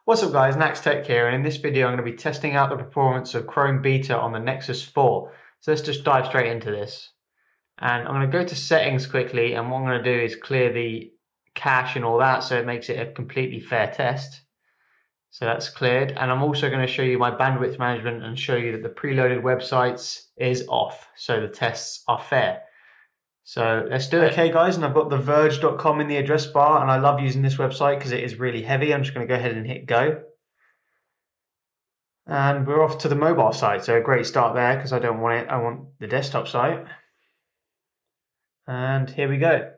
What's up guys, Nax Tech here, and in this video I'm going to be testing out the performance of Chrome Beta on the Nexus 4. So let's just dive straight into this. And I'm going to go to settings quickly, and what I'm going to do is clear the cache and all that so it makes it a completely fair test. So that's cleared, and I'm also going to show you my bandwidth management and show you that the preloaded websites is off, so the tests are fair. So let's do it. Okay guys, and I've got theverge.com in the address bar, and I love using this website because it is really heavy. I'm just going to go ahead and hit go. And we're off to the mobile site, so a great start there because I don't want it, I want the desktop site. And here we go.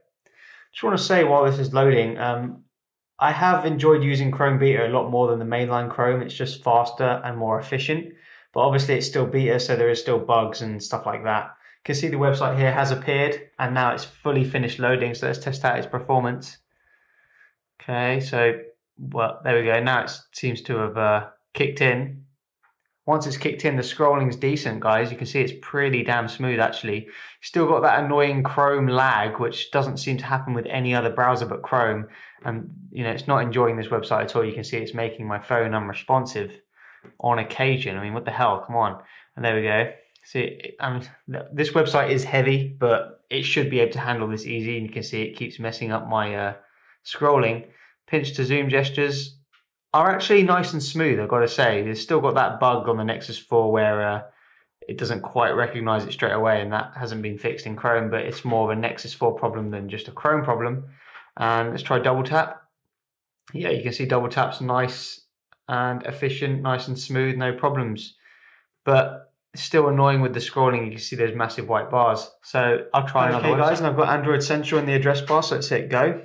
Just want to say while this is loading, I have enjoyed using Chrome Beta a lot more than the mainline Chrome. It's just faster and more efficient, but obviously it's still beta, so there is still bugs and stuff like that. You can see the website here has appeared and now it's fully finished loading, so let's test out its performance. Okay, so well, there we go. Now it seems to have kicked in. Once it's kicked in, the scrolling's decent, guys. You can see it's pretty damn smooth actually. Still got that annoying Chrome lag, which doesn't seem to happen with any other browser but Chrome. And you know, it's not enjoying this website at all. You can see it's making my phone unresponsive on occasion. I mean, what the hell? Come on. And there we go. See, this website is heavy, but it should be able to handle this easy. And you can see it keeps messing up my scrolling. Pinch to zoom gestures are actually nice and smooth, I've got to say. There's still got that bug on the Nexus 4 where it doesn't quite recognize it straight away, and that hasn't been fixed in Chrome, but it's more of a Nexus 4 problem than just a Chrome problem. And let's try double tap. Yeah, you can see double tap's nice and efficient, nice and smooth, no problems. But it's still annoying with the scrolling. You can see those massive white bars. So I'll try another one. Okay guys, and I've got Android Central in the address bar, so let's hit go.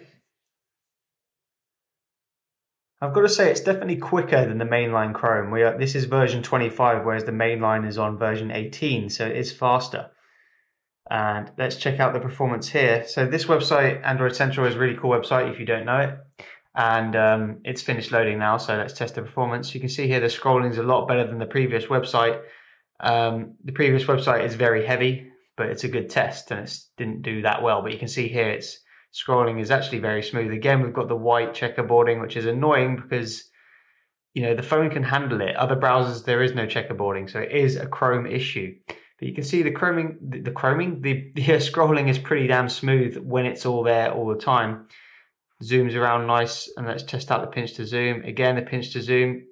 I've got to say it's definitely quicker than the mainline Chrome. This is version 25, whereas the mainline is on version 18, so it is faster. And let's check out the performance here. So this website, Android Central, is a really cool website if you don't know it. And it's finished loading now, so let's test the performance. You can see here the scrolling is a lot better than the previous website. The previous website is very heavy, but it's a good test, and it didn't do that well. But you can see here it's scrolling is actually very smooth. Again, we've got the white checkerboarding, which is annoying because you know the phone can handle it. Other browsers there is no checkerboarding, so it is a Chrome issue. But you can see the scrolling is pretty damn smooth when it's all there all the time. Zooms around nice, and let's test out the pinch to zoom. Again, the pinch to zoom,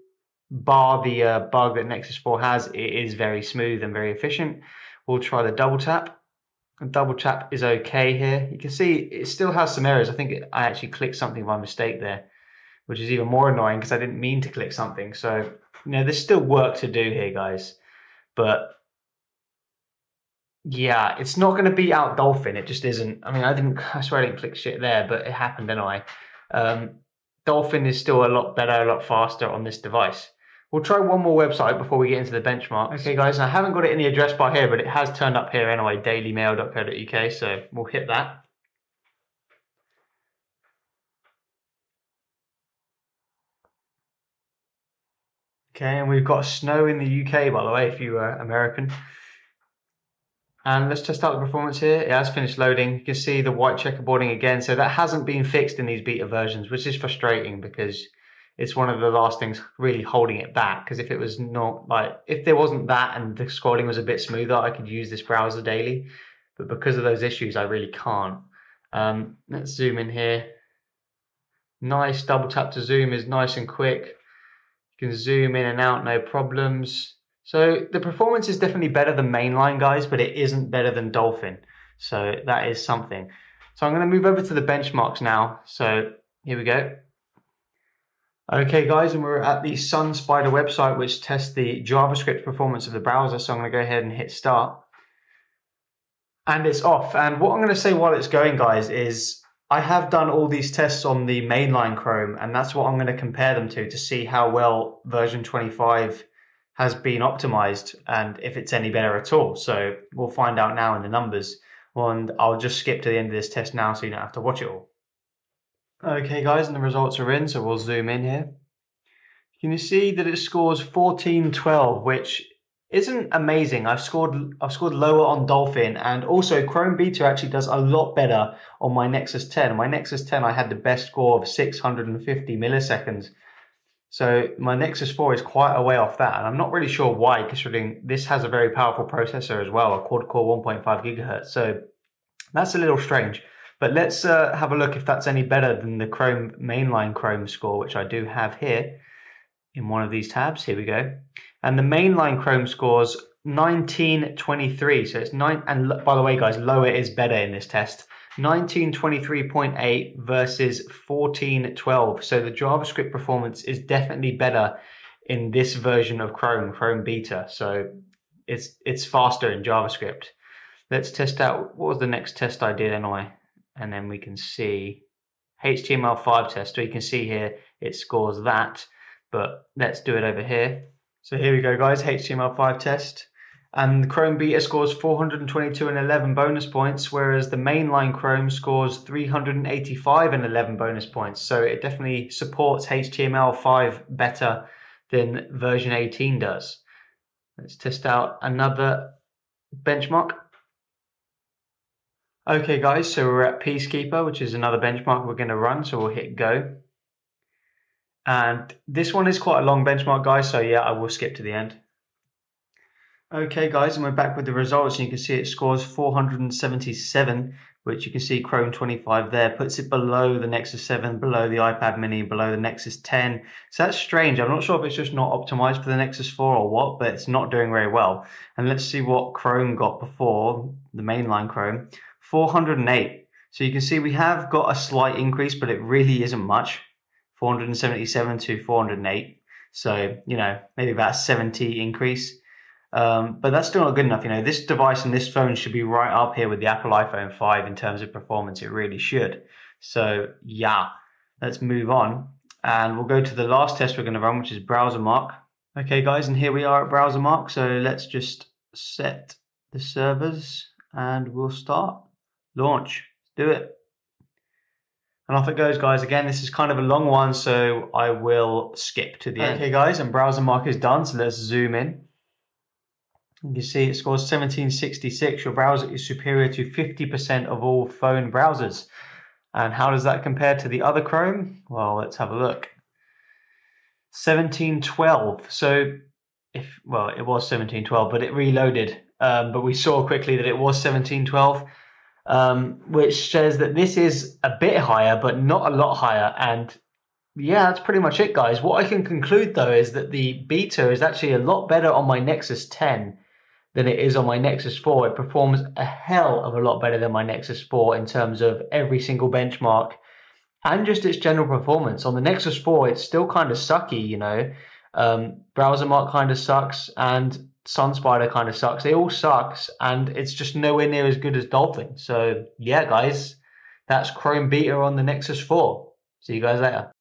bar the bug that Nexus 4 has, it is very smooth and very efficient. We'll try the double tap. Double tap is okay here. You can see it still has some errors. I think I actually clicked something by mistake there, which is even more annoying because I didn't mean to click something. So, you know, there's still work to do here, guys. But yeah, it's not going to beat out Dolphin. It just isn't. I mean, I swear I didn't click shit there, but it happened anyway. Dolphin is still a lot better, a lot faster on this device. We'll try one more website before we get into the benchmarks. Okay guys, I haven't got it in the address bar here, but it has turned up here anyway, dailymail.co.uk, so we'll hit that. Okay, and we've got snow in the UK, by the way, if you are American. And let's test out the performance here. It has finished loading. You can see the white checkerboarding again, so that hasn't been fixed in these beta versions, which is frustrating because it's one of the last things really holding it back. Because if it was not if there wasn't that and the scrolling was a bit smoother, I could use this browser daily. But because of those issues, I really can't. Let's zoom in here. Nice, double tap to zoom is nice and quick. You can zoom in and out, no problems. So the performance is definitely better than mainline, guys, but it isn't better than Dolphin. So that is something. So I'm going to move over to the benchmarks now. So here we go. Okay guys, and we're at the Sun Spider website, which tests the JavaScript performance of the browser. So I'm going to go ahead and hit start. And it's off. And what I'm going to say while it's going, guys, is I have done all these tests on the mainline Chrome, and that's what I'm going to compare them to see how well version 25 has been optimized and if it's any better at all. So we'll find out now in the numbers. And I'll just skip to the end of this test now so you don't have to watch it all. Okay guys, and the results are in, so we'll zoom in here. You can see that it scores 1412, which isn't amazing. I've scored lower on Dolphin, and also Chrome Beta actually does a lot better on my Nexus 10. My Nexus 10, I had the best score of 650 milliseconds. So my Nexus 4 is quite a way off that, and I'm not really sure why, considering this has a very powerful processor as well, a quad-core 1.5 gigahertz. So that's a little strange. But let's have a look if that's any better than the Chrome mainline Chrome score, which I do have here in one of these tabs. Here we go. And the mainline Chrome scores 1923. So it's 9, and by the way, guys, lower is better in this test. 1923.8 versus 1412. So the JavaScript performance is definitely better in this version of Chrome Beta. So it's faster in JavaScript. Let's test out, what was the next test I did anyway? And then we can see HTML5 test. So you can see here it scores that, but let's do it over here. So here we go, guys, HTML5 test. And the Chrome Beta scores 422 and 11 bonus points, whereas the mainline Chrome scores 385 and 11 bonus points. So it definitely supports HTML5 better than version 18 does. Let's test out another benchmark. Okay, guys, so we're at Peacekeeper, which is another benchmark we're going to run. So we'll hit go. And this one is quite a long benchmark, guys. So yeah, I will skip to the end. Okay, guys, and we're back with the results. And you can see it scores 477, which you can see Chrome 25 there, puts it below the Nexus 7, below the iPad mini, below the Nexus 10. So that's strange. I'm not sure if it's just not optimized for the Nexus 4 or what, but it's not doing very well. And let's see what Chrome got before, the mainline Chrome, 408. So you can see we have got a slight increase, but it really isn't much. 477 to 408. So, you know, maybe about a 70 increase. But that's still not good enough. You know, this device and this phone should be right up here with the Apple iPhone 5 in terms of performance. It really should. So yeah, let's move on. And we'll go to the last test we're going to run, which is browser mark. Okay, guys, and here we are at browser mark. So let's just set the servers and we'll start. Launch. Let's do it. And off it goes, guys. Again, this is kind of a long one, so I will skip to the end. Okay, guys, and browser mark is done. So let's zoom in. You can see it scores 1766. Your browser is superior to 50% of all phone browsers. And how does that compare to the other Chrome? Well, let's have a look. 1712. So, it was 1712, but it reloaded. But we saw quickly that it was 1712, which says that this is a bit higher, but not a lot higher. And yeah, that's pretty much it, guys. What I can conclude, though, is that the beta is actually a lot better on my Nexus 10 than it is on my Nexus 4. It performs a hell of a lot better than my Nexus 4 in terms of every single benchmark and just its general performance. On the Nexus 4, it's still kind of sucky, you know. BrowserMark kind of sucks and SunSpider kind of sucks. They all sucks, and it's just nowhere near as good as Dolphin. So yeah, guys, that's Chrome Beta on the Nexus 4. See you guys later.